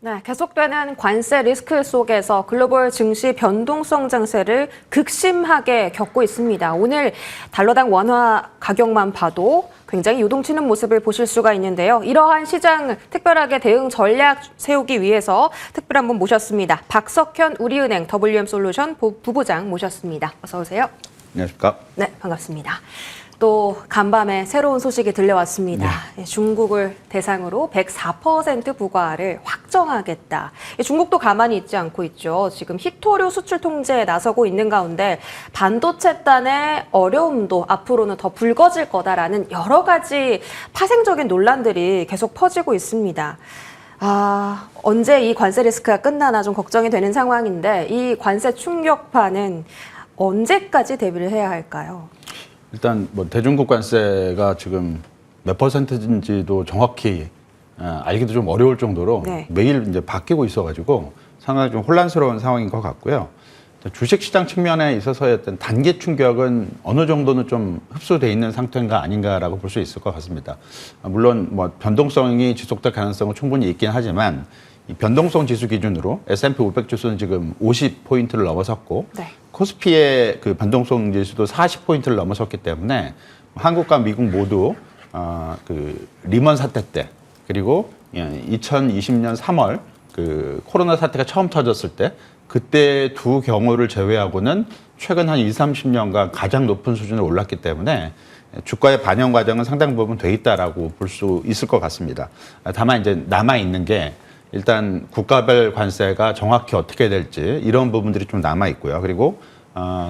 네, 계속되는 관세 리스크 속에서 글로벌 증시 변동성 장세를 극심하게 겪고 있습니다. 오늘 달러당 원화 가격만 봐도 굉장히 요동치는 모습을 보실 수가 있는데요. 이러한 시장 특별하게 대응 전략 세우기 위해서 특별한 분 모셨습니다. 박석현 우리은행 WM솔루션 부부장 모셨습니다. 어서 오세요. 안녕하십니까? 네, 반갑습니다. 또 간밤에 새로운 소식이 들려왔습니다. 네. 중국을 대상으로 104% 부과를 확정하겠다. 중국도 가만히 있지 않고 있죠. 지금 희토류 수출 통제에 나서고 있는 가운데 반도체단의 어려움도 앞으로는 더 불거질 거다라는 여러 가지 파생적인 논란들이 계속 퍼지고 있습니다. 언제 이 관세 리스크가 끝나나 좀 걱정이 되는 상황인데 이 관세 충격파는 언제까지 대비를 해야 할까요? 일단 뭐 대중국 관세가 지금 몇 %인지도 정확히 알기도 좀 어려울 정도로 네. 매일 이제 바뀌고 있어가지고 상당히 좀 혼란스러운 상황인 것 같고요. 주식시장 측면에 있어서의 어떤 단기 충격은 어느 정도는 좀 흡수돼 있는 상태인가 아닌가라고 볼 수 있을 것 같습니다. 물론 뭐 변동성이 지속될 가능성은 충분히 있긴 하지만 이 변동성 지수 기준으로 S&P 500 지수는 지금 50포인트를 넘어섰고 네. 코스피의 그 변동성 지수도 40포인트를 넘어섰기 때문에 한국과 미국 모두 그 리먼 사태 때 그리고 2020년 3월 그 코로나 사태가 처음 터졌을 때 그때 두 경우를 제외하고는 최근 한 20, 30년간 가장 높은 수준으로 올랐기 때문에 주가의 반영 과정은 상당 부분 돼 있다라고 볼 수 있을 것 같습니다. 다만 이제 남아 있는 게 일단 국가별 관세가 정확히 어떻게 될지 이런 부분들이 좀 남아 있고요. 그리고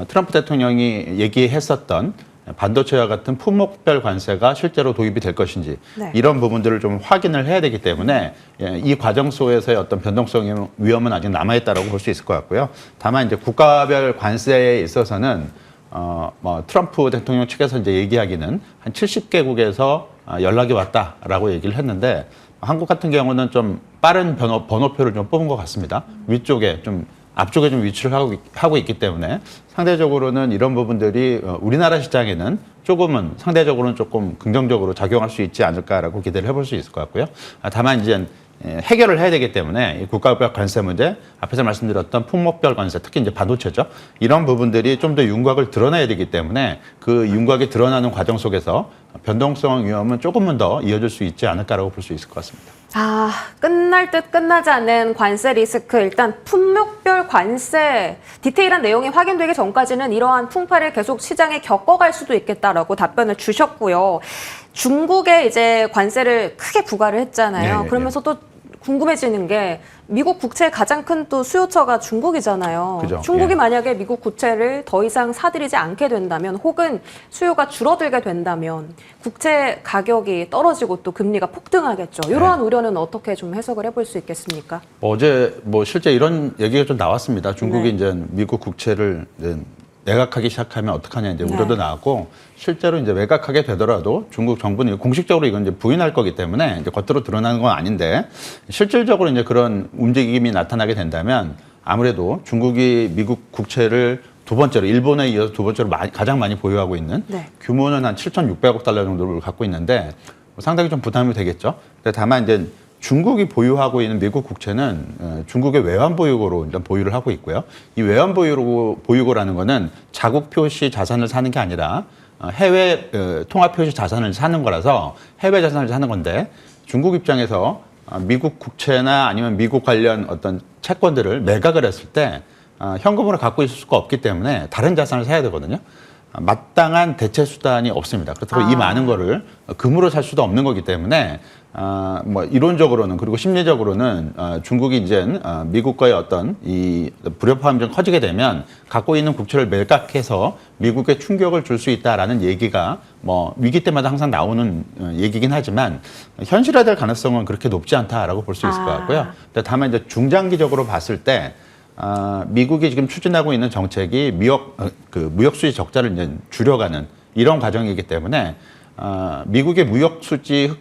트럼프 대통령이 얘기했었던 반도체와 같은 품목별 관세가 실제로 도입이 될 것인지 네. 이런 부분들을 좀 확인을 해야 되기 때문에 이 과정 속에서의 어떤 변동성 위험은 아직 남아 있다라고 볼 수 있을 것 같고요. 다만 이제 국가별 관세에 있어서는 뭐 트럼프 대통령 측에서 이제 얘기하기는 한 70개국에서 연락이 왔다라고 얘기를 했는데. 한국 같은 경우는 좀 빠른 번호표를 좀 뽑은 것 같습니다. 위쪽에 좀 앞쪽에 좀 위치를 하고 있기 때문에 상대적으로는 이런 부분들이 우리나라 시장에는 조금은 상대적으로는 조금 긍정적으로 작용할 수 있지 않을까라고 기대를 해볼 수 있을 것 같고요. 다만 이제 해결을 해야 되기 때문에 이 국가별 관세 문제, 앞에서 말씀드렸던 품목별 관세, 특히 이제 반도체죠. 이런 부분들이 좀 더 윤곽을 드러내야 되기 때문에 그 윤곽이 드러나는 과정 속에서 변동성 위험은 조금은 더 이어질 수 있지 않을까라고 볼 수 있을 것 같습니다. 끝날 듯 끝나지 않는 관세 리스크. 일단 품목별 관세 디테일한 내용이 확인되기 전까지는 이러한 풍파를 계속 시장에 겪어갈 수도 있겠다라고 답변을 주셨고요. 중국에 이제 관세를 크게 부과를 했잖아요. 네, 그러면서 또 궁금해지는 게 미국 국채의 가장 큰 또 수요처가 중국이잖아요. 그죠? 중국이 예. 만약에 미국 국채를 더 이상 사들이지 않게 된다면 혹은 수요가 줄어들게 된다면 국채 가격이 떨어지고 또 금리가 폭등하겠죠. 이러한 네. 우려는 어떻게 좀 해석을 해볼 수 있겠습니까? 어제 뭐 실제 이런 얘기가 좀 나왔습니다. 중국이 네. 이제 미국 국채를 매각하기 시작하면 어떡하냐 이제 우려도 네. 나왔고 실제로 이제 매각하게 되더라도 중국 정부는 공식적으로 이건 이제 부인할 거기 때문에 이제 겉으로 드러나는 건 아닌데 실질적으로 이제 그런 움직임이 나타나게 된다면 아무래도 중국이 미국 국채를 두 번째로 일본에 이어서 두 번째로 가장 많이 보유하고 있는 네. 규모는 한 7,600억 달러 정도를 갖고 있는데 상당히 좀 부담이 되겠죠. 다만 이제 중국이 보유하고 있는 미국 국채는 중국의 외환 보유고로 일단 보유를 하고 있고요. 이 외환 보유고라는 거는 자국 표시 자산을 사는 게 아니라 해외 통화 표시 자산을 사는 거라서 해외 자산을 사는 건데 중국 입장에서 미국 국채나 아니면 미국 관련 어떤 채권들을 매각을 했을 때 현금으로 갖고 있을 수가 없기 때문에 다른 자산을 사야 되거든요. 마땅한 대체 수단이 없습니다. 그렇다고 이 많은 거를 금으로 살 수도 없는 거기 때문에 뭐 이론적으로는 그리고 심리적으로는 중국이 이제 미국과의 어떤 이 불협화음이 좀 커지게 되면 갖고 있는 국채를 매각해서 미국에 충격을 줄 수 있다라는 얘기가 뭐 위기 때마다 항상 나오는 얘기긴 하지만 현실화될 가능성은 그렇게 높지 않다라고 볼 수 있을 것 같고요. 다만 이제 중장기적으로 봤을 때 미국이 지금 추진하고 있는 정책이 무역 수지 적자를 이제 줄여가는 이런 과정이기 때문에 미국의 무역 수지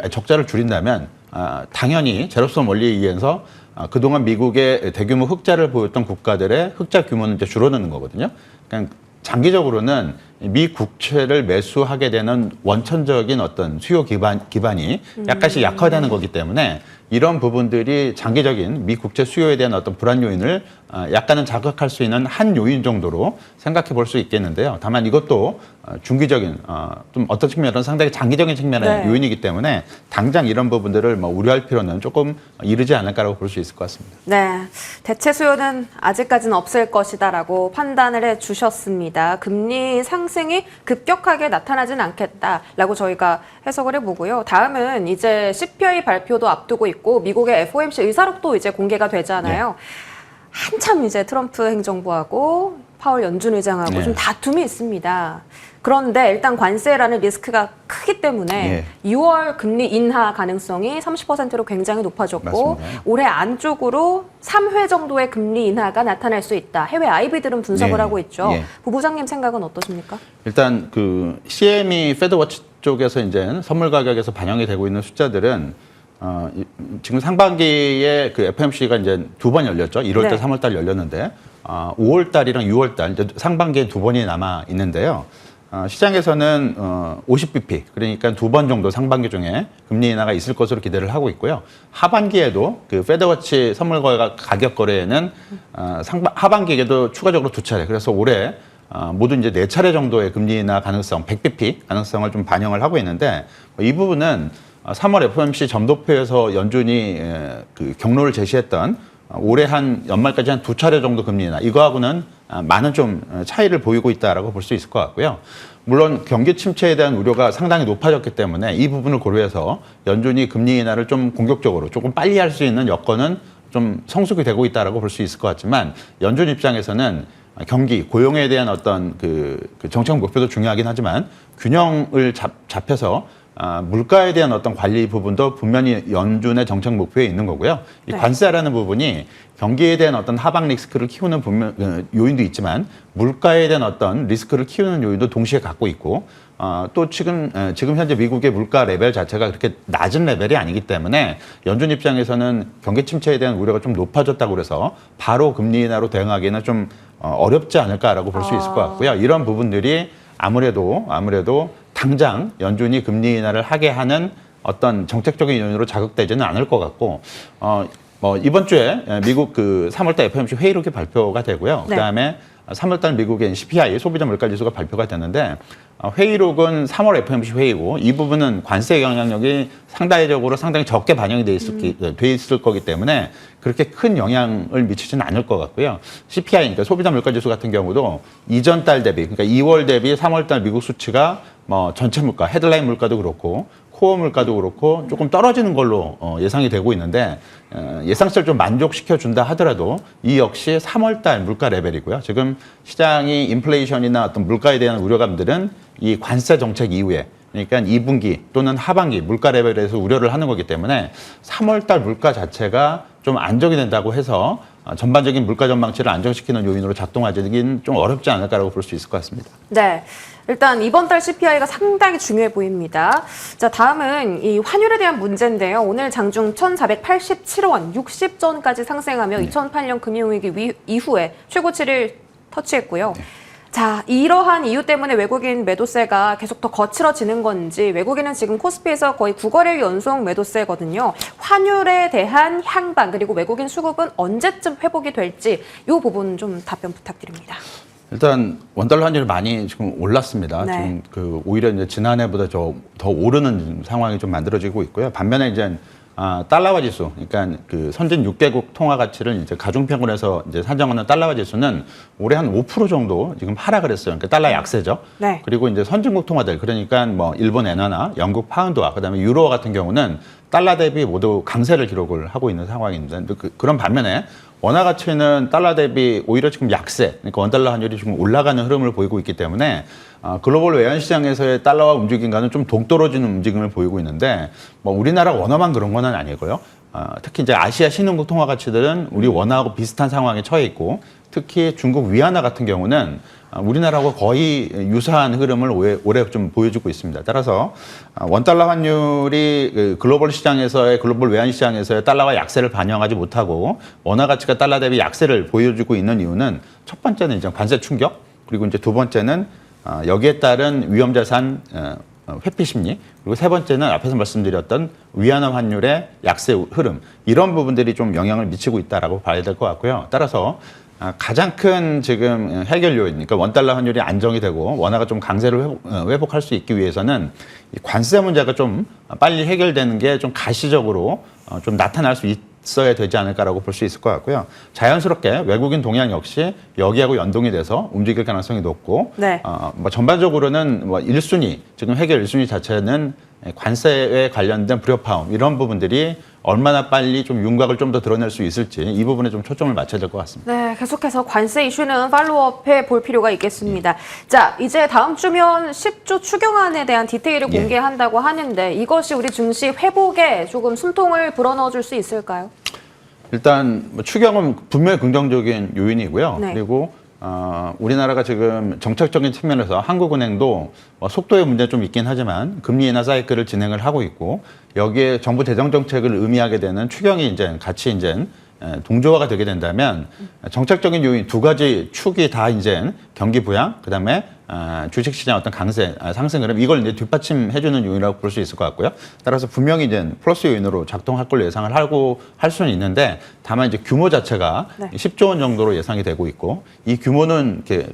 적자를 줄인다면 당연히 제로섬 원리에 의해서 그동안 미국의 대규모 흑자를 보였던 국가들의 흑자 규모는 이제 줄어드는 거거든요. 그러니까 장기적으로는 미 국채를 매수하게 되는 원천적인 어떤 수요 기반이 약간씩 약화되는 거기 때문에 이런 부분들이 장기적인 미 국채 수요에 대한 어떤 불안 요인을 약간은 자극할 수 있는 한 요인 정도로 생각해 볼 수 있겠는데요. 다만 이것도 중기적인 좀 어떤 측면은 상당히 장기적인 측면의 네. 요인이기 때문에 당장 이런 부분들을 뭐 우려할 필요는 조금 이르지 않을까라고 볼 수 있을 것 같습니다. 네, 대체 수요는 아직까지는 없을 것이다라고 판단을 해주셨습니다. 금리 상승이 급격하게 나타나진 않겠다라고 저희가 해석을 해보고요. 다음은 이제 CPI 발표도 앞두고 있고 미국의 FOMC 의사록도 이제 공개가 되잖아요. 네. 한참 이제 트럼프 행정부하고 파월 연준 의장하고 네. 좀 다툼이 있습니다. 그런데 일단 관세라는 리스크가 크기 때문에 2월 금리 인하 가능성이 30%로 굉장히 높아졌고 맞습니다. 올해 안쪽으로 3회 정도의 금리 인하가 나타날 수 있다. 해외 IB들은 분석을 예. 하고 있죠. 예. 부부장님 생각은 어떠십니까? 일단 그 CME 패드워치 쪽에서 이제 선물 가격에서 반영이 되고 있는 숫자들은 지금 상반기에 그 FOMC가 이제 2번 열렸죠. 1월 달, 네. 3월 달 열렸는데 5월 달이랑 6월 달 이제 상반기에 2번이 남아 있는데요. 시장에서는 50bp 그러니까 2번 정도 상반기 중에 금리 인하가 있을 것으로 기대를 하고 있고요. 하반기에도 그 패드워치 선물 가격 거래에는 하반기에도 추가적으로 2차례. 그래서 올해 모두 이제 4차례 정도의 금리 인하 가능성, 100bp 가능성을 좀 반영을 하고 있는데 이 부분은 3월 FOMC 점도표에서 연준이 그 경로를 제시했던 올해 한 연말까지 한 2차례 정도 금리 인하 이거하고는 많은 좀 차이를 보이고 있다라고 볼 수 있을 것 같고요. 물론 경기 침체에 대한 우려가 상당히 높아졌기 때문에 이 부분을 고려해서 연준이 금리 인하를 좀 공격적으로 조금 빨리 할 수 있는 여건은 좀 성숙이 되고 있다라고 볼 수 있을 것 같지만 연준 입장에서는 경기, 고용에 대한 어떤 그 정책 목표도 중요하긴 하지만 균형을 잡혀서 물가에 대한 어떤 관리 부분도 분명히 연준의 정책 목표에 있는 거고요. 이 네. 관세라는 부분이 경기에 대한 어떤 하방 리스크를 키우는 요인도 있지만 물가에 대한 어떤 리스크를 키우는 요인도 동시에 갖고 있고 또 지금 현재 미국의 물가 레벨 자체가 그렇게 낮은 레벨이 아니기 때문에 연준 입장에서는 경기 침체에 대한 우려가 좀 높아졌다고 그래서 바로 금리 인하로 대응하기는 좀 어렵지 않을까라고 볼 수 있을 것 같고요. 이런 부분들이 아무래도 당장 연준이 금리 인하를 하게 하는 어떤 정책적인 요인으로 자극되지는 않을 것 같고 이번 주에 미국 그 3월달 FOMC 회의록이 발표가 되고요. 네. 그다음에 3월달 미국의 CPI 소비자 물가 지수가 발표가 됐는데 회의록은 3월 FOMC 회의고 이 부분은 관세 영향력이 상당히 적게 반영이 돼 있을 거기 때문에 그렇게 큰 영향을 미치지는 않을 것 같고요. CPI, 그러니까 소비자 물가 지수 같은 경우도 이전 달 대비, 그러니까 2월 대비 3월 달 미국 수치가 뭐 전체 물가, 헤드라인 물가도 그렇고 코어 물가도 그렇고 조금 떨어지는 걸로 예상이 되고 있는데 예상치를 좀 만족시켜 준다 하더라도 이 역시 3월 달 물가 레벨이고요. 지금 시장이 인플레이션이나 어떤 물가에 대한 우려감들은 이 관세 정책 이후에 그러니까 2분기 또는 하반기 물가 레벨에서 우려를 하는 거기 때문에 3월 달 물가 자체가 좀 안정이 된다고 해서 전반적인 물가 전망치를 안정시키는 요인으로 작동하기는 좀 어렵지 않을까라고 볼 수 있을 것 같습니다. 네. 일단 이번 달 CPI가 상당히 중요해 보입니다. 자, 다음은 이 환율에 대한 문제인데요. 오늘 장중 1,487원 60전까지 상승하며 2008년 금융위기 이후에 최고치를 터치했고요. 자, 이러한 이유 때문에 외국인 매도세가 계속 더 거칠어지는 건지 외국인은 지금 코스피에서 거의 9거래일 연속 매도세거든요. 환율에 대한 향방 그리고 외국인 수급은 언제쯤 회복이 될지 이 부분 좀 답변 부탁드립니다. 일단 원달러 환율이 많이 지금 올랐습니다. 네. 지금 그 오히려 이제 지난해보다 더 오르는 상황이 좀 만들어지고 있고요. 반면에 이제 달러화 지수, 그러니까 그 선진 6개국 통화 가치를 이제 가중평균해서 이제 산정하는 달러화 지수는 올해 한 5% 정도 지금 하락을 했어요. 그러니까 달러 약세죠. 네. 그리고 이제 선진국 통화들, 그러니까 뭐 일본 엔화나 영국 파운드와 그다음에 유로 같은 경우는 달러 대비 모두 강세를 기록을 하고 있는 상황입니다. 그런 반면에 원화 가치는 달러 대비 오히려 지금 약세, 그러니까 원달러 환율이 지금 올라가는 흐름을 보이고 있기 때문에 글로벌 외환 시장에서의 달러와 움직임과는 좀 동떨어지는 움직임을 보이고 있는데 뭐 우리나라 원화만 그런 건 아니고요. 특히 이제 아시아 신흥국 통화 가치들은 우리 원화하고 비슷한 상황에 처해 있고 특히 중국 위안화 같은 경우는 우리나라하고 거의 유사한 흐름을 올해 좀 보여주고 있습니다. 따라서 원달러 환율이 그 글로벌 시장에서의 글로벌 외환 시장에서의 달러와 약세를 반영하지 못하고 원화 가치가 달러 대비 약세를 보여주고 있는 이유는 첫 번째는 이제 관세 충격 그리고 이제 두 번째는 여기에 따른 위험자산 회피 심리 그리고 세 번째는 앞에서 말씀드렸던 위안화 환율의 약세 흐름 이런 부분들이 좀 영향을 미치고 있다라고 봐야 될 것 같고요. 따라서 가장 큰 지금 해결 요인, 그러니까 원달러 환율이 안정이 되고 원화가 좀 강세를 회복할 수 있기 위해서는 이 관세 문제가 좀 빨리 해결되는 게 좀 가시적으로 좀 나타날 수 있어야 되지 않을까라고 볼 수 있을 것 같고요. 자연스럽게 외국인 동향 역시 여기하고 연동이 돼서 움직일 가능성이 높고, 네. 뭐 전반적으로는 뭐 1순위, 지금 해결 1순위 자체는 관세에 관련된 불협화음 이런 부분들이 얼마나 빨리 좀 윤곽을 좀 더 드러낼 수 있을지 이 부분에 좀 초점을 맞춰야 될 것 같습니다. 네, 계속해서 관세 이슈는 팔로우업해 볼 필요가 있겠습니다. 자, 이제 다음 주면 10조 추경안에 대한 디테일을 공개한다고 하는데 이것이 우리 증시 회복에 조금 숨통을 불어넣어줄 수 있을까요? 일단 뭐 추경은 분명히 긍정적인 요인이고요. 네. 그리고 우리나라가 지금 정책적인 측면에서 한국은행도 속도의 문제 좀 있긴 하지만 금리 인하 사이클을 진행을 하고 있고 여기에 정부 재정 정책을 의미하게 되는 추경이 이제 같이 이제 동조화가 되게 된다면 정책적인 요인 두 가지 축이 다 이제 경기 부양 그다음에 주식시장 어떤 강세 상승 흐름 이걸 이제 뒷받침해주는 요인이라고 볼 수 있을 것 같고요. 따라서 분명히 이제 플러스 요인으로 작동할 걸로 예상을 할 수는 있는데 다만 이제 규모 자체가 10조 원 정도로 예상이 되고 있고 이 규모는 이렇게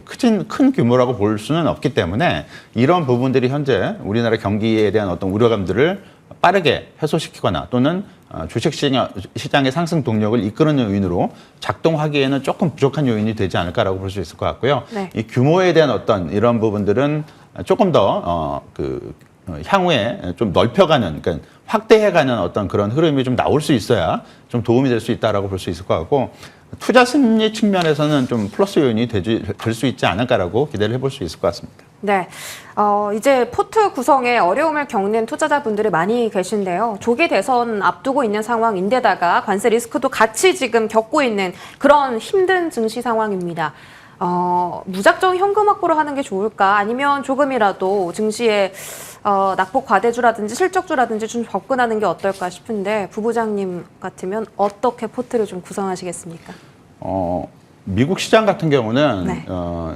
큰 규모라고 볼 수는 없기 때문에 이런 부분들이 현재 우리나라 경기에 대한 어떤 우려감들을 빠르게 해소시키거나 또는 주식시장의 상승 동력을 이끄는 요인으로 작동하기에는 조금 부족한 요인이 되지 않을까라고 볼 수 있을 것 같고요. 네. 이 규모에 대한 어떤 이런 부분들은 조금 더 향후에 좀 넓혀가는, 그러니까 확대해가는 어떤 그런 흐름이 좀 나올 수 있어야 좀 도움이 될 수 있다라고 볼 수 있을 것 같고 투자 심리 측면에서는 좀 플러스 요인이 될 수 있지 않을까라고 기대를 해볼 수 있을 것 같습니다. 네, 이제 포트 구성에 어려움을 겪는 투자자분들이 많이 계신데요. 조기 대선 앞두고 있는 상황인데다가 관세 리스크도 같이 지금 겪고 있는 그런 힘든 증시 상황입니다. 무작정 현금 확보를 하는 게 좋을까? 아니면 조금이라도 증시에 낙폭 과대주라든지 실적주라든지 좀 접근하는 게 어떨까 싶은데 부부장님 같으면 어떻게 포트를 좀 구성하시겠습니까? 미국 시장 같은 경우는 네.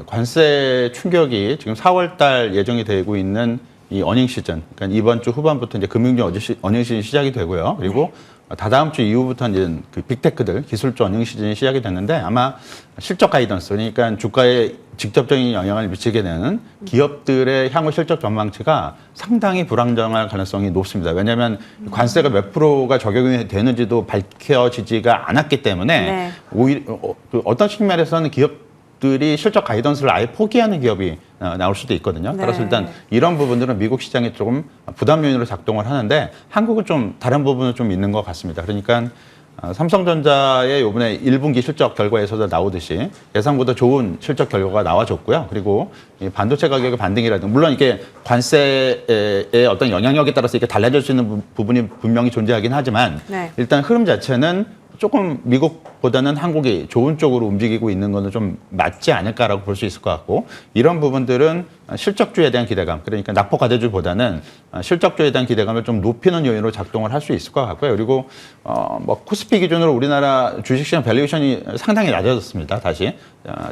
관세 충격이 지금 4월 달 예정이 되고 있는 이 어닝 시즌, 그러니까 이번 주 후반부터 이제 금융주 어닝 시즌이 시작이 되고요. 그리고 다다음 주 이후부터 이제 그 빅테크들 기술주 어닝 시즌이 시작이 됐는데 아마 실적 가이던스, 그러니까 주가에 직접적인 영향을 미치게 되는 기업들의 향후 실적 전망치가 상당히 불안정할 가능성이 높습니다. 왜냐하면 관세가 몇 프로가 적용이 되는지도 밝혀지지가 않았기 때문에 네. 오히려 어떤 측면에서는 기업들이 실적 가이던스를 아예 포기하는 기업이 나올 수도 있거든요. 네. 따라서 일단 이런 부분들은 미국 시장에 조금 부담 요인으로 작동을 하는데 한국은 좀 다른 부분은 좀 있는 것 같습니다. 그러니까 삼성전자의 이번에 1분기 실적 결과에서도 나오듯이 예상보다 좋은 실적 결과가 나와줬고요. 그리고 이 반도체 가격의 반등이라든가 물론 이게 관세의 어떤 영향력에 따라서 이렇게 달라질 수 있는 부분이 분명히 존재하긴 하지만 네. 일단 흐름 자체는 조금 미국보다는 한국이 좋은 쪽으로 움직이고 있는 거는 좀 맞지 않을까라고 볼 수 있을 것 같고 이런 부분들은 실적주에 대한 기대감 그러니까 낙폭 과대주보다는 실적주에 대한 기대감을 좀 높이는 요인으로 작동을 할 수 있을 것 같고요. 그리고 뭐 코스피 기준으로 우리나라 주식시장 밸류에이션이 상당히 낮아졌습니다. 다시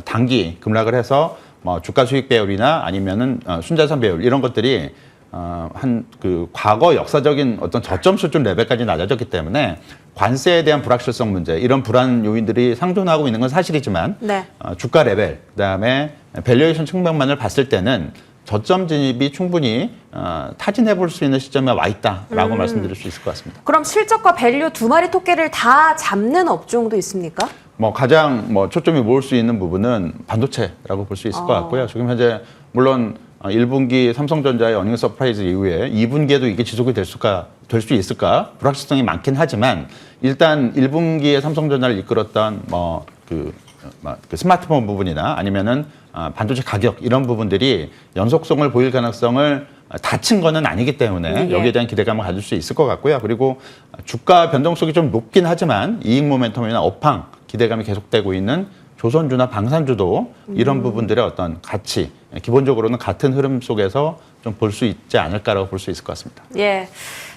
단기 급락을 해서 뭐 주가 수익 배율이나 아니면은 순자산 배율 이런 것들이 과거 역사적인 어떤 저점 수준 레벨까지 낮아졌기 때문에 관세에 대한 불확실성 문제, 이런 불안 요인들이 상존하고 있는 건 사실이지만 네. 주가 레벨, 그다음에 밸류에이션 측면만을 봤을 때는 저점 진입이 충분히 타진해 볼 수 있는 시점에 와 있다라고 말씀드릴 수 있을 것 같습니다. 그럼 실적과 밸류 두 마리 토끼를 다 잡는 업종도 있습니까? 가장 초점이 모을 수 있는 부분은 반도체라고 볼 수 있을 것 같고요. 지금 현재 물론 1분기 삼성전자의 어닝 서프라이즈 이후에 2분기에도 이게 지속이 될 수 있을까 불확실성이 많긴 하지만 일단 1분기에 삼성전자를 이끌었던 그 스마트폰 부분이나 아니면은 반도체 가격 이런 부분들이 연속성을 보일 가능성을 다친 거는 아니기 때문에 예. 여기에 대한 기대감을 가질 수 있을 것 같고요. 그리고 주가 변동성이 좀 높긴 하지만 이익 모멘텀이나 업황 기대감이 계속되고 있는 조선주나 방산주도 이런 부분들의 어떤 가치, 기본적으로는 같은 흐름 속에서 좀 볼 수 있지 않을까라고 볼 수 있을 것 같습니다. 예.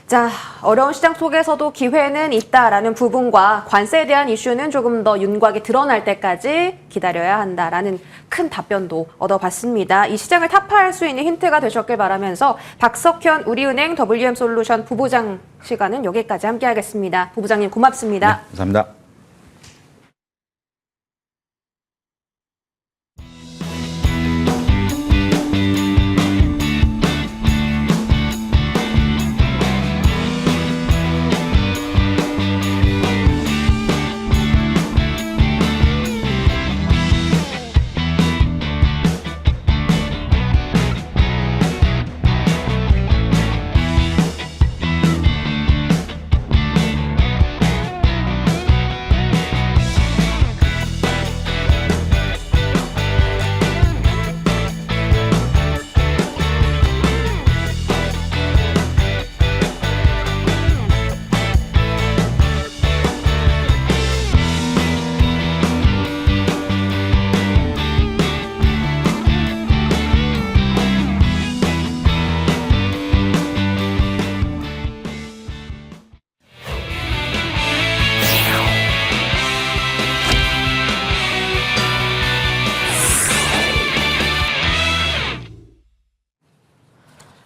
자, 어려운 시장 속에서도 기회는 있다라는 부분과 관세에 대한 이슈는 조금 더 윤곽이 드러날 때까지 기다려야 한다라는 큰 답변도 얻어봤습니다. 이 시장을 타파할 수 있는 힌트가 되셨길 바라면서 박석현 우리은행 WM솔루션 부부장 시간은 여기까지 함께하겠습니다. 부부장님 고맙습니다. 네, 감사합니다.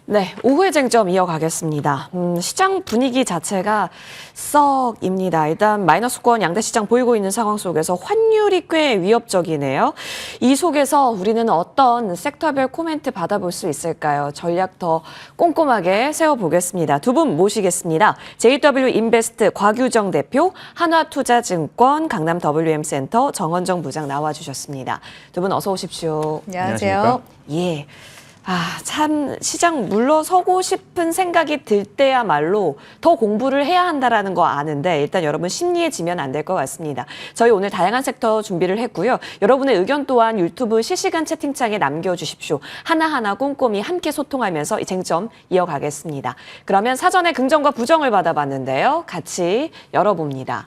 네, 오후의 쟁점 이어가겠습니다. 시장 분위기 자체가 썩입니다. 일단 마이너스권 양대 시장 보이고 있는 상황 속에서 환율이 꽤 위협적이네요. 이 속에서 우리는 어떤 섹터별 코멘트 받아볼 수 있을까요? 전략 더 꼼꼼하게 세워보겠습니다. 두 분 모시겠습니다. JW 인베스트 곽유정 대표, 한화투자증권 강남 WM센터 정원정 부장 나와주셨습니다. 두 분 어서 오십시오. 안녕하세요. 예. 참 시장 물러서고 싶은 생각이 들 때야말로 더 공부를 해야 한다라는 거 아는데 일단 여러분 심리에 지면 안 될 것 같습니다. 저희 오늘 다양한 섹터 준비를 했고요. 여러분의 의견 또한 유튜브 실시간 채팅창에 남겨주십시오. 하나하나 꼼꼼히 함께 소통하면서 이 쟁점 이어가겠습니다. 그러면 사전에 긍정과 부정을 받아봤는데요. 같이 열어봅니다.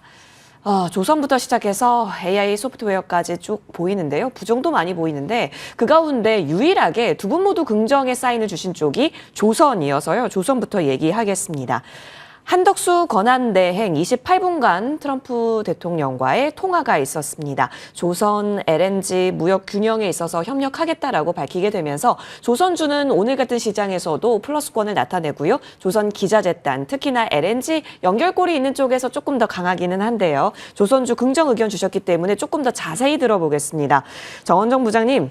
조선부터 시작해서 AI 소프트웨어까지 쭉 보이는데요. 부정도 많이 보이는데 그 가운데 유일하게 두 분 모두 긍정의 사인을 주신 쪽이 조선이어서요. 조선부터 얘기하겠습니다. 한덕수 권한대행 28분간 트럼프 대통령과의 통화가 있었습니다. 조선 LNG 무역 균형에 있어서 협력하겠다라고 밝히게 되면서 조선주는 오늘 같은 시장에서도 플러스권을 나타내고요. 조선 기자재단, 특히나 LNG 연결고리 있는 쪽에서 조금 더 강하기는 한데요. 조선주 긍정 의견 주셨기 때문에 조금 더 자세히 들어보겠습니다. 정원정 부장님.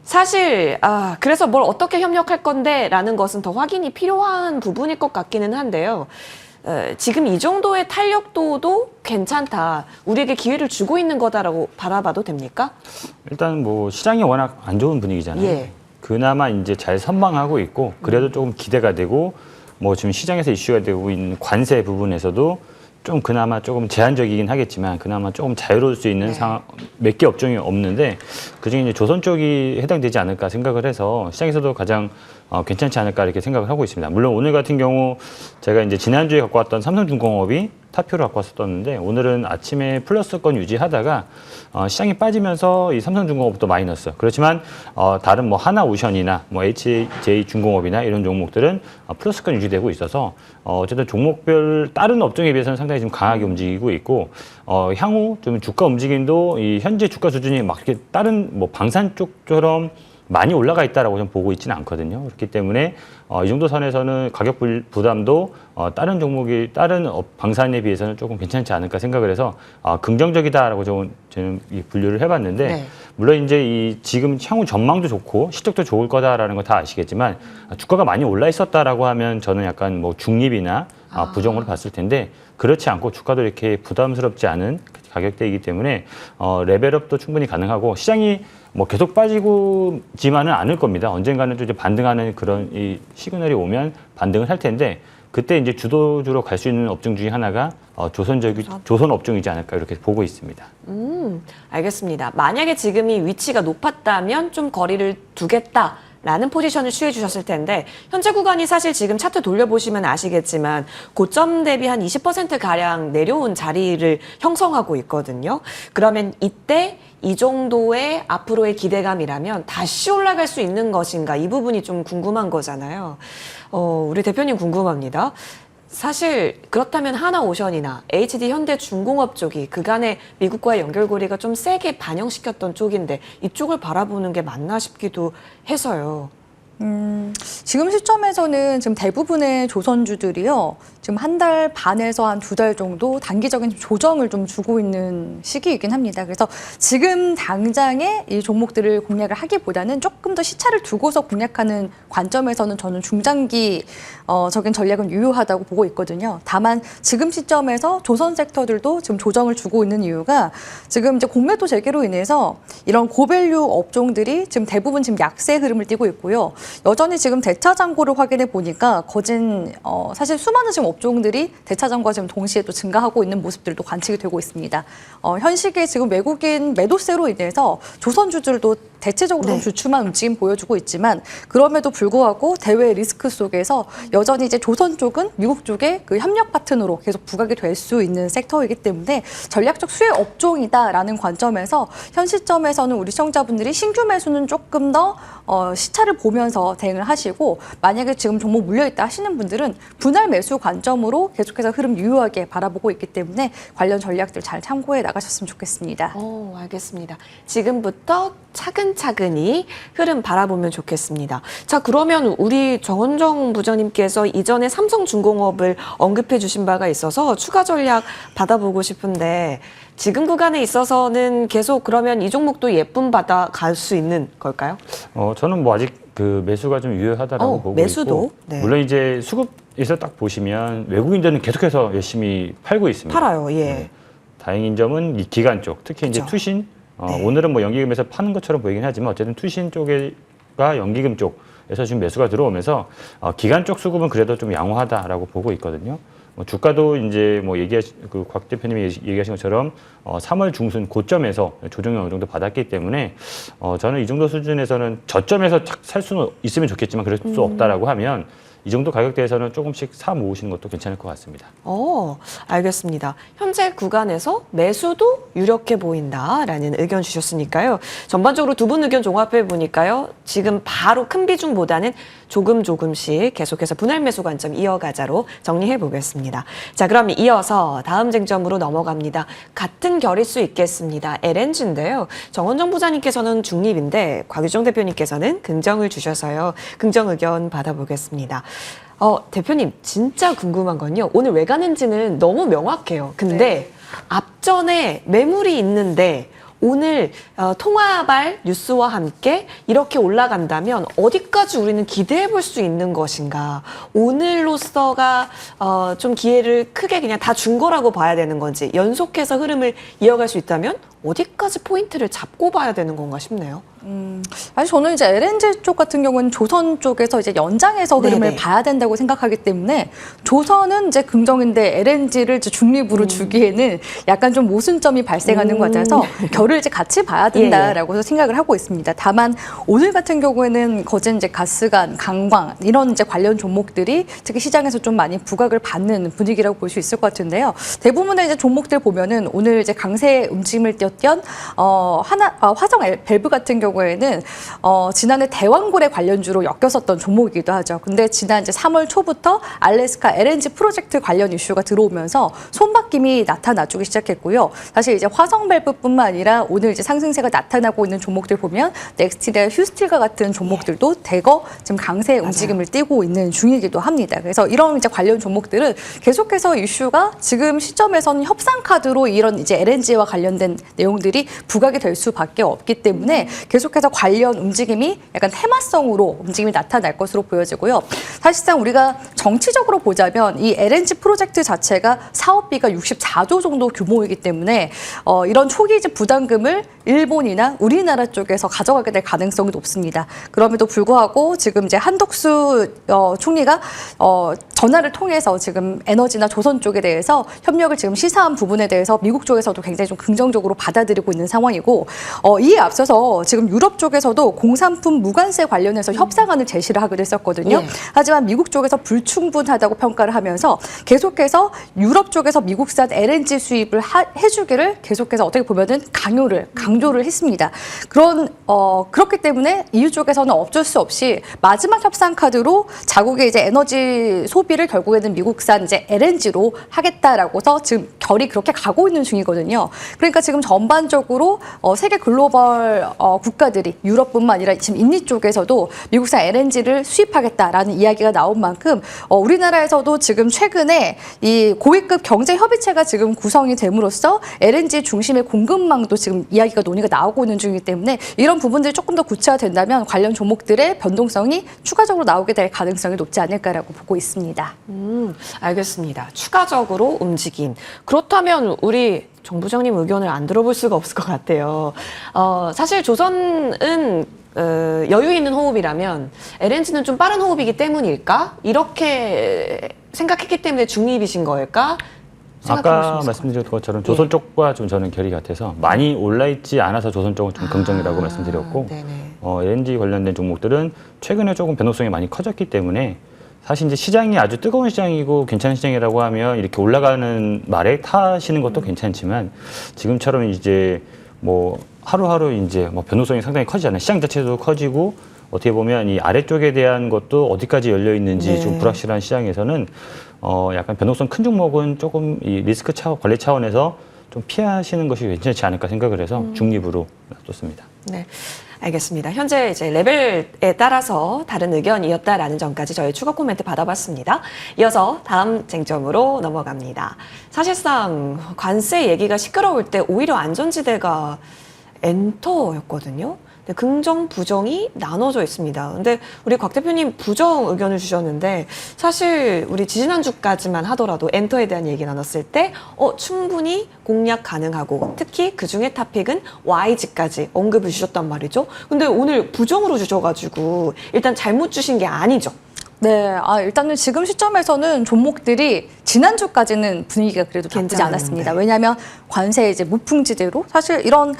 사실 그래서 뭘 어떻게 협력할 건데 라는 것은 더 확인이 필요한 부분일 것 같기는 한데요. 지금 이 정도의 탄력도도 괜찮다. 우리에게 기회를 주고 있는 거다라고 바라봐도 됩니까? 일단 뭐 시장이 워낙 안 좋은 분위기잖아요. 예. 그나마 이제 잘 선방하고 있고 그래도 조금 기대가 되고 뭐 지금 시장에서 이슈가 되고 있는 관세 부분에서도 좀 그나마 조금 제한적이긴 하겠지만 그나마 조금 자유로울 수 있는 상황 몇 개 업종이 없는데 그중에 이제 조선 쪽이 해당되지 않을까 생각을 해서 시장에서도 가장 괜찮지 않을까 이렇게 생각을 하고 있습니다. 물론 오늘 같은 경우 제가 이제 지난주에 갖고 왔던 삼성중공업이 타표를 갖고 왔었는데 오늘은 아침에 플러스권 유지하다가 시장이 빠지면서 이 삼성중공업도 마이너스. 그렇지만 다른 뭐 하나오션이나 뭐 HJ중공업이나 이런 종목들은 플러스권 유지되고 있어서 어쨌든 종목별 다른 업종에 비해서는 상당히 좀 강하게 움직이고 있고 향후 좀 주가 움직임도 이 현재 주가 수준이 막 이렇게 다른 뭐 방산 쪽처럼 많이 올라가 있다라고 좀 보고 있지는 않거든요. 그렇기 때문에 이 정도 선에서는 가격 부담도 다른 종목이 다른 방산에 비해서는 조금 괜찮지 않을까 생각을 해서 긍정적이다라고 저는 분류를 해봤는데 네. 물론 이제 이 지금 향후 전망도 좋고 실적도 좋을 거다라는 거 다 아시겠지만 주가가 많이 올라 있었다라고 하면 저는 약간 뭐 중립이나 부정으로 봤을 텐데 그렇지 않고 주가도 이렇게 부담스럽지 않은 가격대이기 때문에 레벨업도 충분히 가능하고 시장이 뭐 계속 빠지지만은 않을 겁니다. 언젠가는 또 이제 반등하는 그런 이 시그널이 오면 반등을 할 텐데 그때 이제 주도주로 갈 수 있는 업종 중에 하나가 조선 업종이지 않을까 이렇게 보고 있습니다. 알겠습니다. 만약에 지금 이 위치가 높았다면 좀 거리를 두겠다. 라는 포지션을 취해 주셨을 텐데 현재 구간이 사실 지금 차트 돌려보시면 아시겠지만 고점 대비 한 20%가량 내려온 자리를 형성하고 있거든요. 그러면 이때 이 정도의 앞으로의 기대감이라면 다시 올라갈 수 있는 것인가, 이 부분이 좀 궁금한 거잖아요. 우리 대표님 궁금합니다. 사실 그렇다면 하나오션이나 HD 현대중공업 쪽이 그간의 미국과의 연결고리가 좀 세게 반영시켰던 쪽인데 이쪽을 바라보는 게 맞나 싶기도 해서요. 지금 시점에서는 지금 대부분의 조선주들이요, 지금 한 달 반에서 한 2달 정도 단기적인 조정을 좀 주고 있는 시기이긴 합니다. 그래서 지금 당장에 이 종목들을 공략을 하기보다는 조금 더 시차를 두고서 공략하는 관점에서는 저는 중장기적인 전략은 유효하다고 보고 있거든요. 다만 지금 시점에서 조선 섹터들도 지금 조정을 주고 있는 이유가 지금 이제 공매도 재개로 인해서 이런 고밸류 업종들이 지금 대부분 지금 약세 흐름을 띠고 있고요. 여전히 지금 대차 잔고를 확인해 보니까 거진 사실 수많은 지금 업종들이 대차 잔고가 지금 동시에 또 증가하고 있는 모습들도 관측이 되고 있습니다. 현 시기에 지금 외국인 매도세로 인해서 조선주들도 대체적으로 좀 주춤한 움직임 보여주고 있지만 그럼에도 불구하고 대외 리스크 속에서 여전히 이제 조선 쪽은 미국 쪽의 그 협력 파트너로 계속 부각이 될 수 있는 섹터이기 때문에 전략적 수혜 업종이다라는 관점에서 현 시점에서는 우리 시청자분들이 신규 매수는 조금 더 시차를 보면서 대응을 하시고, 만약에 지금 종목 물려있다 하시는 분들은 분할 매수 관점으로 계속해서 흐름 유효하게 바라보고 있기 때문에 관련 전략들 잘 참고해 나가셨으면 좋겠습니다. 알겠습니다. 지금부터 차근차근히 흐름 바라보면 좋겠습니다. 자, 그러면 우리 정은정 부장님께서 이전에 삼성중공업을 언급해 주신 바가 있어서 추가 전략 받아보고 싶은데 지금 구간에 있어서는 계속 그러면 이 종목도 예쁨 받아갈 수 있는 걸까요? 저는 뭐 아직 그 매수가 좀 유효하다라고 보고 매수도? 있고, 네. 물론 이제 수급에서 딱 보시면 외국인들은 계속해서 열심히 팔고 있습니다. 팔아요, 예. 네. 다행인 점은 이 기관 쪽, 특히 이제 그쵸. 투신, 네. 오늘은 뭐 연기금에서 파는 것처럼 보이긴 하지만 어쨌든 투신 쪽과 연기금 쪽에서 지금 매수가 들어오면서 기관 쪽 수급은 그래도 좀 양호하다라고 보고 있거든요. 주가도 이제 뭐 곽 대표님이 얘기하신 것처럼 3월 중순 고점에서 조정이 어느 정도 받았기 때문에 저는 이 정도 수준에서는 저점에서 살 수는 있으면 좋겠지만 그럴 수 없다라고 하면 이 정도 가격대에서는 조금씩 사 모으시는 것도 괜찮을 것 같습니다. 알겠습니다. 현재 구간에서 매수도 유력해 보인다라는 의견 주셨으니까요. 전반적으로 두 분 의견 종합해 보니까요. 지금 바로 큰 비중보다는 조금씩 계속해서 분할 매수 관점 이어가자로 정리해 보겠습니다. 자, 그럼 이어서 다음 쟁점으로 넘어갑니다. 같은 결일 수 있겠습니다. LNG인데요. 정원정 부장님께서는 중립인데 곽유정 대표님께서는 긍정을 주셔서요. 긍정 의견 받아보겠습니다. 대표님, 진짜 궁금한 건요. 오늘 왜 가는지는 너무 명확해요. 근데 앞전에 매물이 있는데 오늘 통화발 뉴스와 함께 이렇게 올라간다면 어디까지 우리는 기대해 볼 수 있는 것인가? 오늘로서가 좀 기회를 크게 그냥 다 준 거라고 봐야 되는 건지, 연속해서 흐름을 이어갈 수 있다면 어디까지 포인트를 잡고 봐야 되는 건가 싶네요. 사실 저는 이제 LNG 쪽 같은 경우는 조선 쪽에서 이제 연장해서 흐름을 네네. 봐야 된다고 생각하기 때문에 조선은 이제 긍정인데 LNG를 이제 중립으로 주기에는 약간 좀 모순점이 발생하는 것 같아서 결을 이제 같이 봐야 된다라고 생각을 하고 있습니다. 다만 오늘 같은 경우에는 거진 이제 가스관, 강광 이런 이제 관련 종목들이 특히 시장에서 좀 많이 부각을 받는 분위기라고 볼 수 있을 것 같은데요. 대부분의 이제 종목들 보면은 오늘 이제 강세 움직임을 띄었던 화성 밸브 같은 경우에는 지난해 대왕고래 관련주로 엮였었던 종목이기도 하죠. 근데 지난 이제 3월 초부터 알래스카 LNG 프로젝트 관련 이슈가 들어오면서 손바뀜이 나타나주기 시작했고요. 사실 이제 화성 밸브뿐만 아니라 오늘 이제 상승세가 나타나고 있는 종목들 보면 넥스틸이나 휴스틸과 같은 종목들도 대거 지금 강세 움직임을 띄고 있는 중이기도 합니다. 그래서 이런 이제 관련 종목들은 계속해서 이슈가 지금 시점에서는 협상 카드로 이런 이제 LNG와 관련된 내용들이 부각이 될 수밖에 없기 때문에 계속해서 관련 움직임이 약간 테마성으로 움직임이 나타날 것으로 보여지고요. 사실상 우리가 정치적으로 보자면 이 LNG 프로젝트 자체가 사업비가 64조 정도 규모이기 때문에 이런 초기 이제 부담금을 일본이나 우리나라 쪽에서 가져가게 될 가능성이 높습니다. 그럼에도 불구하고 지금 이제 한덕수 총리가 전화를 통해서 지금 에너지나 조선 쪽에 대해서 협력을 지금 시사한 부분에 대해서 미국 쪽에서도 굉장히 좀 긍정적으로 받아들이고 있는 상황이고 이에 앞서서 지금 지금 유럽 쪽에서도 공산품 무관세 관련해서 협상안을 제시를 하기도 했었거든요. 예. 하지만 미국 쪽에서 불충분하다고 평가를 하면서 계속해서 유럽 쪽에서 미국산 LNG 수입을 해주기를 계속해서 어떻게 보면은 강조를 했습니다. 그렇기 때문에 EU 쪽에서는 어쩔 수 없이 마지막 협상 카드로 자국의 이제 에너지 소비를 결국에는 미국산 이제 LNG로 하겠다라고서 지금 결이 그렇게 가고 있는 중이거든요. 그러니까 지금 전반적으로 세계 글로벌 국가들이 유럽뿐만 아니라 지금 인리 쪽에서도 미국산 LNG를 수입하겠다라는 이야기가 나온 만큼 우리나라에서도 지금 최근에 이 고위급 경제 협의체가 지금 구성이 됨으로써 LNG 중심의 공급망도 지금 이야기가 논의가 나오고 있는 중이기 때문에 이런 부분들이 조금 더 구체화된다면 관련 종목들의 변동성이 추가적으로 나오게 될 가능성이 높지 않을까라고 보고 있습니다. 알겠습니다. 추가적으로 움직임. 그렇다면 우리 정 부장님 의견을 안 들어볼 수가 없을 것 같아요. 사실 조선은 여유 있는 호흡이라면 LNG는 좀 빠른 호흡이기 때문일까? 이렇게 생각했기 때문에 중립이신 걸까? 아까 말씀드린 것처럼 조선 쪽과 좀 저는 결이 같아서 많이 올라있지 않아서 조선 쪽은 좀 긍정이라고 말씀드렸고 LNG 관련된 종목들은 최근에 조금 변동성이 많이 커졌기 때문에 사실 이제 시장이 아주 뜨거운 시장이고 괜찮은 시장이라고 하면 이렇게 올라가는 말에 타시는 것도 괜찮지만 지금처럼 이제 뭐 하루하루 이제 뭐 변동성이 상당히 커지잖아요. 시장 자체도 커지고 어떻게 보면 이 아래쪽에 대한 것도 어디까지 열려 있는지 좀 불확실한 시장에서는 약간 변동성 큰 종목은 조금 이 리스크 관리 차원에서 좀 피하시는 것이 괜찮지 않을까 생각을 해서 중립으로 놔뒀습니다. 네. 알겠습니다. 현재 이제 레벨에 따라서 다른 의견이었다라는 점까지 저희 추가 코멘트 받아봤습니다. 이어서 다음 쟁점으로 넘어갑니다. 사실상 관세 얘기가 시끄러울 때 오히려 안전지대가 엔터였거든요. 긍정, 부정이 나눠져 있습니다. 근데 우리 곽 대표님 부정 의견을 주셨는데 사실 우리 지지난주까지만 하더라도 엔터에 대한 얘기 나눴을 때 충분히 공략 가능하고 특히 그중에 탑픽은 YG까지 언급을 주셨단 말이죠. 근데 오늘 부정으로 주셔가지고 일단 잘못 주신 게 아니죠. 네, 일단은 지금 시점에서는 종목들이 지난주까지는 분위기가 그래도 나쁘지 않았습니다. 왜냐하면 관세 이제 무풍지대로 사실 이런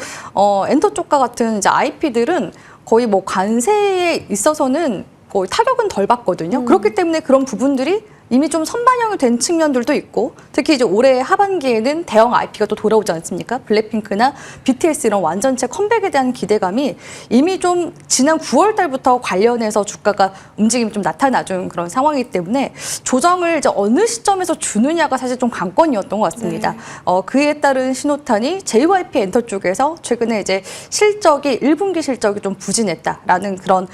엔터 쪽과 같은 이제 IP들은 거의 뭐 관세에 있어서는 거의 타격은 덜 받거든요. 그렇기 때문에 그런 부분들이 이미 좀 선반영이 된 측면들도 있고 특히 이제 올해 하반기에는 대형 IP가 또 돌아오지 않습니까? 블랙핑크나 BTS 이런 완전체 컴백에 대한 기대감이 이미 좀 지난 9월 달부터 관련해서 주가가 움직임이 좀 나타나준 그런 상황이기 때문에 조정을 이제 어느 시점에서 주느냐가 사실 좀 관건이었던 것 같습니다. 그에 따른 신호탄이 JYP 엔터 쪽에서 최근에 이제 실적이 1분기 실적이 좀 부진했다라는 그런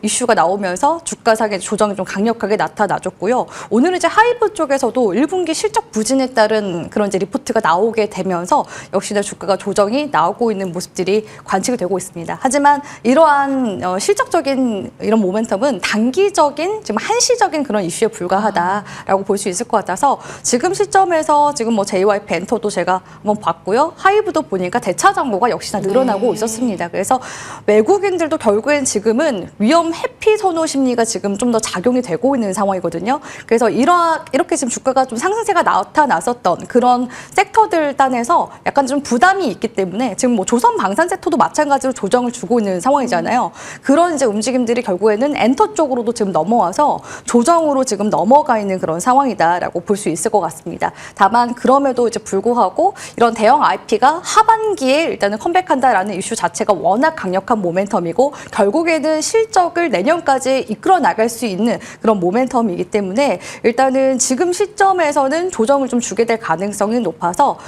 이슈가 나오면서 주가상의 조정이 좀 강력하게 나타나죠. 고요. 오늘은 이제 하이브 쪽에서도 1분기 실적 부진에 따른 그런 이제 리포트가 나오게 되면서 역시나 주가가 조정이 나오고 있는 모습들이 관측이 되고 있습니다. 하지만 이러한 실적적인 이런 모멘텀은 단기적인 지금 한시적인 그런 이슈에 불과하다라고 볼 수 있을 것 같아서 지금 시점에서 지금 뭐 JYP 엔터도 제가 한번 봤고요. 하이브도 보니까 대차 잔고가 역시나 늘어나고 있었습니다. 그래서 외국인들도 결국엔 지금은 위험 회피 선호 심리가 지금 좀 더 작용이 되고 있는 상황이거든요. 그래서 이렇게 지금 주가가 좀 상승세가 나타났었던 그런 섹터들 단에서 약간 좀 부담이 있기 때문에 지금 뭐 조선 방산 섹터도 마찬가지로 조정을 주고 있는 상황이잖아요. 그런 이제 움직임들이 결국에는 엔터 쪽으로도 지금 넘어와서 조정으로 지금 넘어가 있는 그런 상황이다라고 볼 수 있을 것 같습니다. 다만 그럼에도 이제 불구하고 이런 대형 IP가 하반기에 일단은 컴백한다라는 이슈 자체가 워낙 강력한 모멘텀이고 결국에는 실적을 내년까지 이끌어 나갈 수 있는 그런 모멘텀이기 때문에 일단은 지금 시점에서는 조정을 좀 주게 될 가능성이 높아서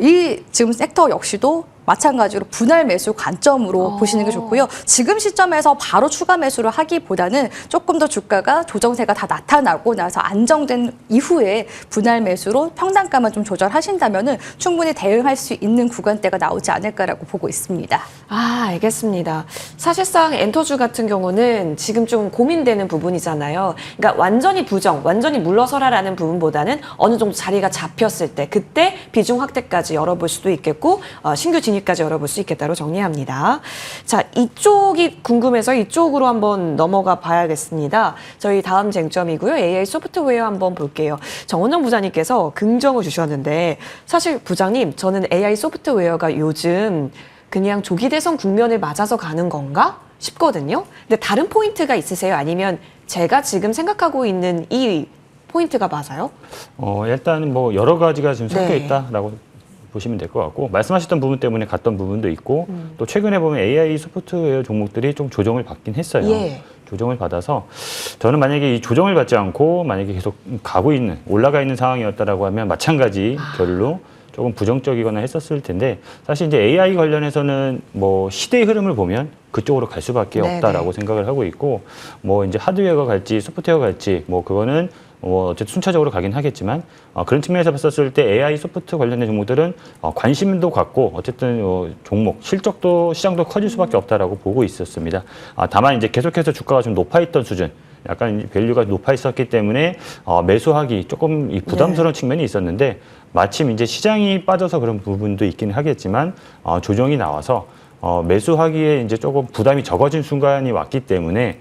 이 지금 섹터 역시도 마찬가지로 분할 매수 관점으로 보시는 게 좋고요. 지금 시점에서 바로 추가 매수를 하기보다는 조금 더 주가가 조정세가 다 나타나고 나서 안정된 이후에 분할 매수로 평단가만 좀 조절하신다면은 충분히 대응할 수 있는 구간대가 나오지 않을까라고 보고 있습니다. 알겠습니다. 사실상 엔터주 같은 경우는 지금 좀 고민되는 부분이잖아요. 그러니까 완전히 부정, 완전히 물러서라라는 부분보다는 어느 정도 자리가 잡혔을 때 그때 비중 확대까지 열어볼 수도 있겠고 신규 진입까지 열어볼 수 있겠다로 정리합니다. 자, 이쪽이 궁금해서 이쪽으로 한번 넘어가 봐야겠습니다. 저희 다음 쟁점이고요. AI 소프트웨어 한번 볼게요. 정원영 부장님께서 긍정을 주셨는데 사실 부장님 저는 AI 소프트웨어가 요즘 그냥 조기 대선 국면을 맞아서 가는 건가 싶거든요. 근데 다른 포인트가 있으세요? 아니면 제가 지금 생각하고 있는 이 포인트가 맞아요? 일단 뭐 여러 가지가 지금 섞여 네. 있다라고 보시면 될 것 같고, 말씀하셨던 부분 때문에 갔던 부분도 있고, 또 최근에 보면 AI 소프트웨어 종목들이 좀 조정을 받긴 했어요. 예. 조정을 받아서 저는 만약에 이 조정을 받지 않고 만약에 계속 가고 있는, 올라가 있는 상황이었다라고 하면 마찬가지 결로 조금 부정적이거나 했었을 텐데, 사실 이제 AI 관련해서는 뭐 시대의 흐름을 보면 그쪽으로 갈 수밖에 네네. 없다라고 생각을 하고 있고, 뭐 이제 하드웨어가 갈지 소프트웨어가 갈지 뭐 그거는 어쨌든 순차적으로 가긴 하겠지만, 그런 측면에서 봤었을 때 AI 소프트 관련된 종목들은 관심도 갖고 어쨌든 종목 실적도 시장도 커질 수밖에 없다라고 보고 있었습니다. 다만 이제 계속해서 주가가 좀 높아 있던 수준, 약간 밸류가 높아 있었기 때문에 매수하기 조금 이 부담스러운 측면이 있었는데, 마침 이제 시장이 빠져서 그런 부분도 있긴 하겠지만 조정이 나와서 매수하기에 이제 조금 부담이 적어진 순간이 왔기 때문에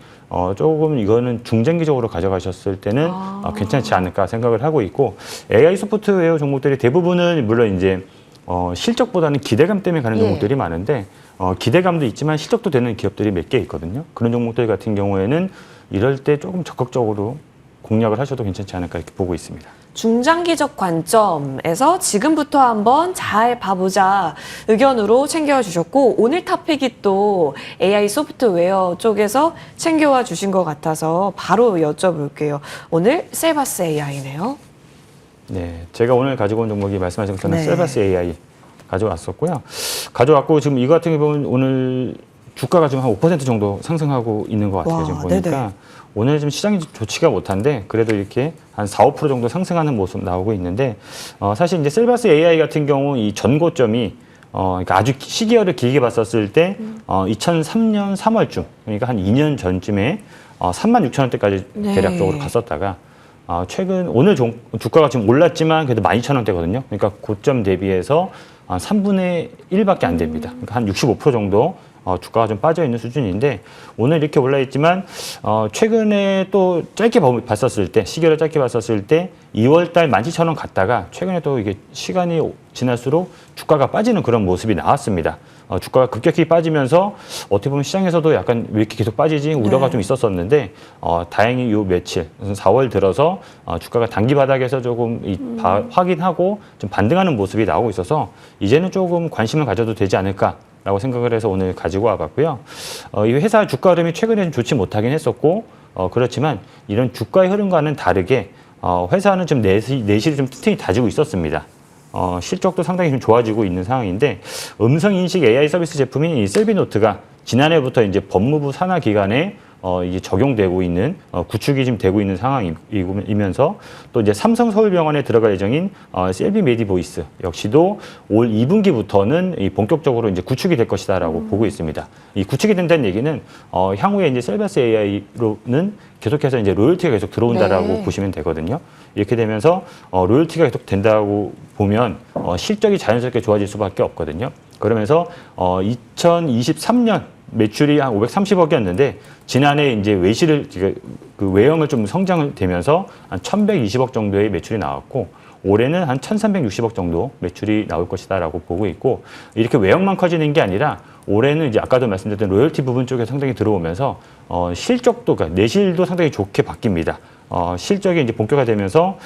조금 이거는 중장기적으로 가져가셨을 때는 괜찮지 않을까 생각을 하고 있고, AI 소프트웨어 종목들이 대부분은 물론 이제 실적보다는 기대감 때문에 가는 예. 종목들이 많은데, 기대감도 있지만 실적도 되는 기업들이 몇 개 있거든요. 그런 종목들 같은 경우에는 이럴 때 조금 적극적으로 공략을 하셔도 괜찮지 않을까 이렇게 보고 있습니다. 중장기적 관점에서 지금부터 한번 잘 봐보자 의견으로 챙겨와 주셨고, 오늘 탑픽이 또 AI 소프트웨어 쪽에서 챙겨와 주신 것 같아서 바로 여쭤볼게요. 오늘 셀바스 AI네요. 네, 제가 오늘 가지고 온 종목이 말씀하신 것처럼 네. 셀바스 AI 가져왔었고요. 가져왔고 지금 이거 같은 경우 보면 오늘 주가가 지금 한 5% 정도 상승하고 있는 것 같아요. 와, 지금 보니까 네네. 오늘 좀 시장이 좋지가 못한데 그래도 이렇게 한 4, 5% 정도 상승하는 모습 나오고 있는데, 사실 이제 셀바스 AI 같은 경우 이 전고점이 그러니까 아주 시기열을 길게 봤었을 때 2003년 3월쯤, 그러니까 한 2년 전쯤에 36,000원대까지 네. 대략적으로 갔었다가 최근 오늘 주가가 지금 올랐지만 그래도 12,000원대거든요. 그러니까 고점 대비해서 한 3분의 1밖에 안 됩니다. 그러니까 한 65% 정도 주가가 좀 빠져 있는 수준인데, 오늘 이렇게 올라 있지만 최근에 또 짧게 봤었을 때, 시계를 짧게 봤었을 때 2월달 17,000원 갔다가 최근에 또 이게 시간이 지날수록 주가가 빠지는 그런 모습이 나왔습니다. 주가가 급격히 빠지면서 어떻게 보면 시장에서도 약간 왜 이렇게 계속 빠지지 우려가 좀 있었었는데, 다행히 요 며칠 4월 들어서 주가가 단기 바닥에서 조금 확인하고 좀 반등하는 모습이 나오고 있어서 이제는 조금 관심을 가져도 되지 않을까라고 생각을 해서 오늘 가지고 와봤고요. 이 회사 주가 흐름이 최근에는 좋지 못하긴 했었고, 그렇지만 이런 주가의 흐름과는 다르게 회사는 좀 내실이 좀 튼튼히 다지고 있었습니다. 실적도 상당히 좀 좋아지고 있는 상황인데, 음성인식 AI 서비스 제품인 이 셀비노트가 지난해부터 이제 법무부 산하 기관에 이게 적용되고 있는 구축이 지금 되고 있는 상황이면서, 또 이제 삼성 서울병원에 들어갈 예정인 셀비 메디보이스 역시도 올 2분기부터는 본격적으로 이제 구축이 될 것이다라고 보고 있습니다. 이 구축이 된다는 얘기는 향후에 이제 셀바스 AI로는 계속해서 이제 로열티가 계속 들어온다라고 네. 보시면 보시면 되거든요. 이렇게 되면서 로열티가 계속 된다고 보면 실적이 자연스럽게 좋아질 수밖에 없거든요. 그러면서 2023년 매출이 한 530억이었는데 지난해 이제 그 외형을 좀 성장을 되면서 한 1,120억 정도의 매출이 나왔고, 올해는 한 1,360억 정도 매출이 나올 것이다라고 보고 있고, 이렇게 외형만 커지는 게 아니라 올해는 이제 아까도 말씀드렸던 로열티 부분 쪽에 상당히 들어오면서 실적도, 그러니까 내실도 상당히 좋게 바뀝니다. 실적이 이제 본격화되면서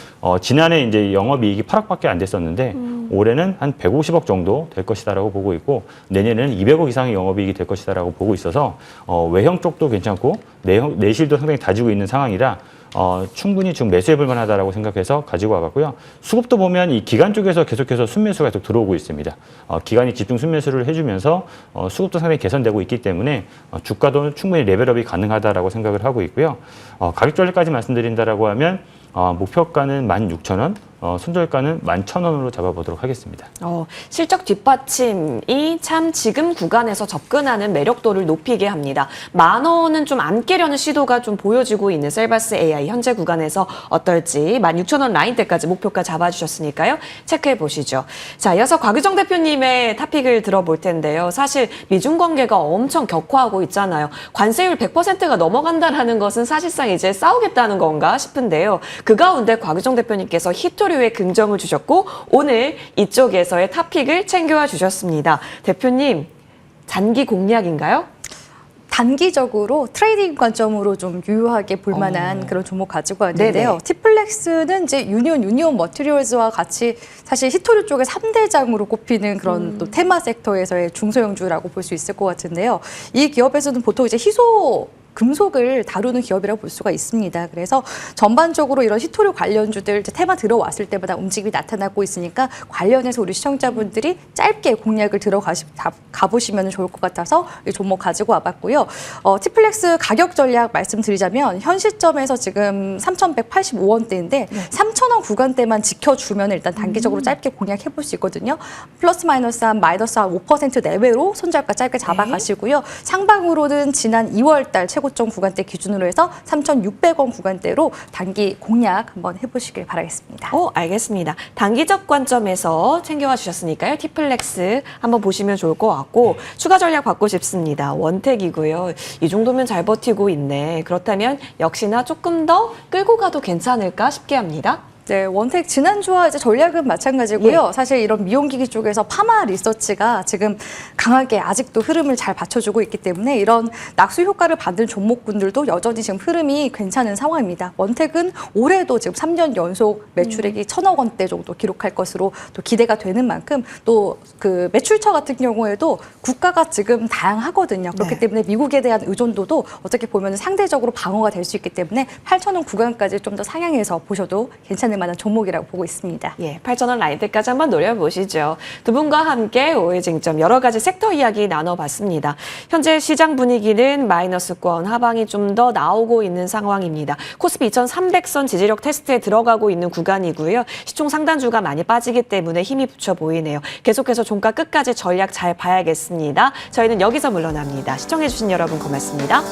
지난해 이제 영업이익이 8억밖에 안 됐었는데 올해는 한 150억 정도 될 것이다라고 보고 있고, 내년에는 200억 이상의 영업이익이 될 것이다라고 보고 있어서 외형 쪽도 괜찮고 내실도 상당히 다지고 있는 상황이라 충분히 지금 매수해볼 만하다라고 생각해서 가지고 와봤고요. 수급도 보면 이 기관 쪽에서 계속해서 순매수가 계속 들어오고 있습니다. 기관이 집중 순매수를 해주면서 수급도 상당히 개선되고 있기 때문에 주가도 충분히 레벨업이 가능하다라고 생각을 하고 있고요. 가격 전략까지 말씀드린다라고 하면 목표가는 16,000원, 손절가는 11,000원으로 잡아보도록 하겠습니다. 실적 뒷받침이 참 지금 구간에서 접근하는 매력도를 높이게 합니다. 10,000원은 좀 안 깨려는 시도가 좀 보여지고 있는 셀바스 AI, 현재 구간에서 어떨지 16,000원 라인대까지 목표가 잡아주셨으니까요. 체크해 보시죠. 자, 이어서 곽유정 대표님의 탑픽을 들어볼 텐데요. 사실 미중 관계가 엄청 격화하고 있잖아요. 관세율 100%가 넘어간다는 것은 사실상 이제 싸우겠다는 건가 싶은데요. 그 가운데 곽유정 대표님께서 히토류에 긍정을 주셨고, 오늘 이쪽에서의 탑픽을 챙겨와 주셨습니다. 대표님, 단기 공략인가요? 단기적으로 트레이딩 관점으로 좀 유효하게 볼 만한 그런 종목 가지고 왔는데요. 네네. 티플렉스는 이제 유니온 머티리얼즈와 같이 사실 히토류 쪽의 3대장으로 꼽히는 그런 또 테마 섹터에서의 중소형주라고 볼 수 있을 것 같은데요. 이 기업에서는 보통 이제 희소 금속을 다루는 기업이라고 볼 수가 있습니다. 그래서 전반적으로 이런 히토류 관련주들 이제 테마 들어왔을 때마다 움직임이 나타나고 있으니까 관련해서 우리 시청자분들이 짧게 공략을 가보시면 좋을 것 같아서 이 종목 가지고 와봤고요. 티플렉스 가격 전략 말씀드리자면 현 시점에서 지금 3,185원대인데 3,000원 구간대만 지켜주면 일단 단기적으로 짧게 공략해볼 수 있거든요. 플러스 마이너스 한 5% 내외로 손절가 짧게 잡아가시고요. 상방으로는 지난 2월 달 최고점 구간대 기준으로 해서 3,600원 구간대로 단기 공략 한번 해보시길 바라겠습니다. 알겠습니다. 단기적 관점에서 챙겨와 주셨으니까요. 티플렉스 한번 보시면 좋을 것 같고 추가 전략 받고 싶습니다. 원택이고요. 이 정도면 잘 버티고 있네. 그렇다면 역시나 조금 더 끌고 가도 괜찮을까 싶게 합니다. 네, 원택 지난주와 이제 전략은 마찬가지고요. 사실 이런 미용기기 쪽에서 파마 리서치가 지금 강하게 아직도 흐름을 잘 받쳐주고 있기 때문에 이런 낙수 효과를 받은 종목군들도 여전히 지금 흐름이 괜찮은 상황입니다. 원택은 올해도 지금 3년 연속 매출액이 1,000억 원대 정도 기록할 것으로 또 기대가 되는 만큼 또 그 매출처 같은 경우에도 국가가 지금 다양하거든요. 그렇기 때문에 미국에 대한 의존도도 어떻게 보면 상대적으로 방어가 될 수 있기 때문에 8,000원 구간까지 좀 더 상향해서 보셔도 괜찮을 만한 종목이라고 보고 있습니다. 8,000원 라인대까지 한번 노려보시죠. 두 분과 함께 오해 쟁점 여러 가지 섹터 이야기 나눠봤습니다. 현재 시장 분위기는 마이너스권 하방이 좀 더 나오고 있는 상황입니다. 코스피 2,300선 지지력 테스트에 들어가고 있는 구간이고요. 시총 상단주가 많이 빠지기 때문에 힘이 붙여 보이네요. 계속해서 종가 끝까지 전략 잘 봐야겠습니다. 저희는 여기서 물러납니다. 시청해주신 여러분 고맙습니다.